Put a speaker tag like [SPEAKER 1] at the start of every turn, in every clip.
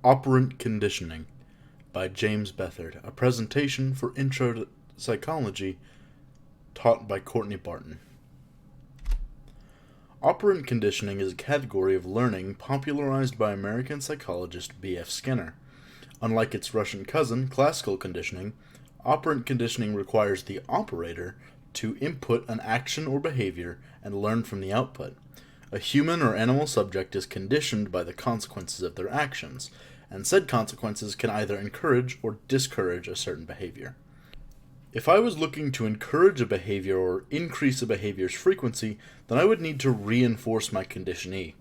[SPEAKER 1] Operant Conditioning by James Bethard, a presentation for Intro to Psychology taught by Courtney Barton. Operant conditioning is a category of learning popularized by American psychologist B.F. Skinner. Unlike its Russian cousin, classical conditioning, operant conditioning requires the operator to input an action or behavior and learn from the output. A human or animal subject is conditioned by the consequences of their actions, and said consequences can either encourage or discourage a certain behavior. If I was looking to encourage a behavior or increase a behavior's frequency, then I would need to reinforce my conditionee.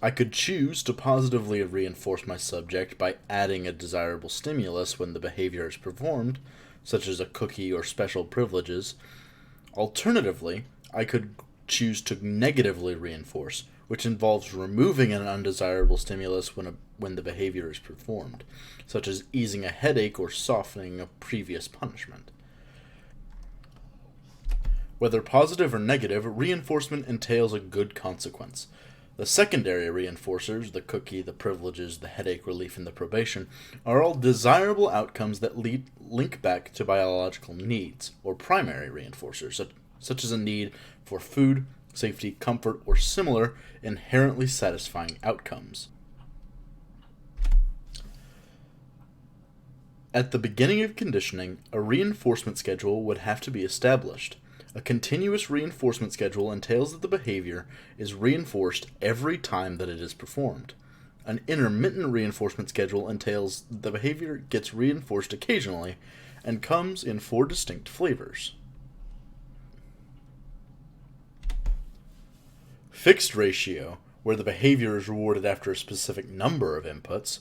[SPEAKER 1] I could choose to positively reinforce my subject by adding a desirable stimulus when the behavior is performed, such as a cookie or special privileges. Alternatively, I could choose to negatively reinforce, which involves removing an undesirable stimulus when the behavior is performed, such as easing a headache or softening a previous punishment. Whether positive or negative, reinforcement entails a good consequence. The secondary reinforcers, the cookie, the privileges, the headache relief, and the probation, are all desirable outcomes that link back to biological needs, or primary reinforcers, such as a need for food, safety, comfort, or similar inherently satisfying outcomes. At the beginning of conditioning, a reinforcement schedule would have to be established. A continuous reinforcement schedule entails that the behavior is reinforced every time that it is performed. An intermittent reinforcement schedule entails that the behavior gets reinforced occasionally and comes in 4 distinct flavors. Fixed ratio, where the behavior is rewarded after a specific number of inputs.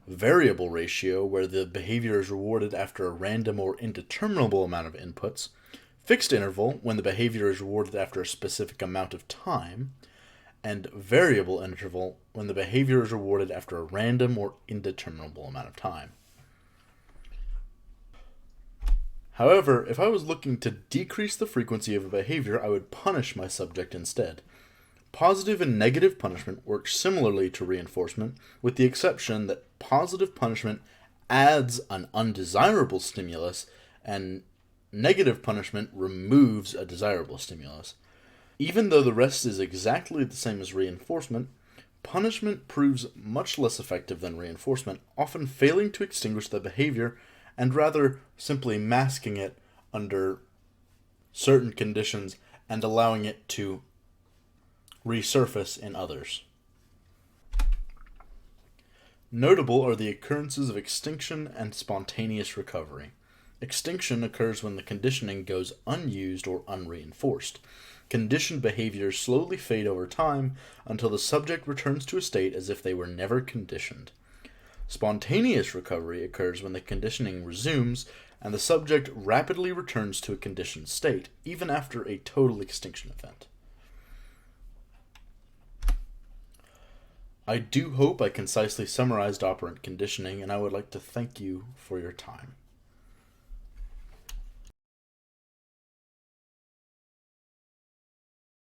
[SPEAKER 1] Variable ratio, where the behavior is rewarded after a random or indeterminable amount of inputs. Fixed interval, when the behavior is rewarded after a specific amount of time. And variable interval, when the behavior is rewarded after a random or indeterminable amount of time. However, if I was looking to decrease the frequency of a behavior, I would punish my subject instead. Positive and negative punishment work similarly to reinforcement, with the exception that positive punishment adds an undesirable stimulus and negative punishment removes a desirable stimulus. Even though the rest is exactly the same as reinforcement, punishment proves much less effective than reinforcement, often failing to extinguish the behavior and rather simply masking it under certain conditions and allowing it to resurface in others. Notable are the occurrences of extinction and spontaneous recovery. Extinction occurs when the conditioning goes unused or unreinforced. Conditioned behaviors slowly fade over time until the subject returns to a state as if they were never conditioned. Spontaneous recovery occurs when the conditioning resumes and the subject rapidly returns to a conditioned state, even after a total extinction event. I do hope I concisely summarized operant conditioning, and I would like to thank you for your time.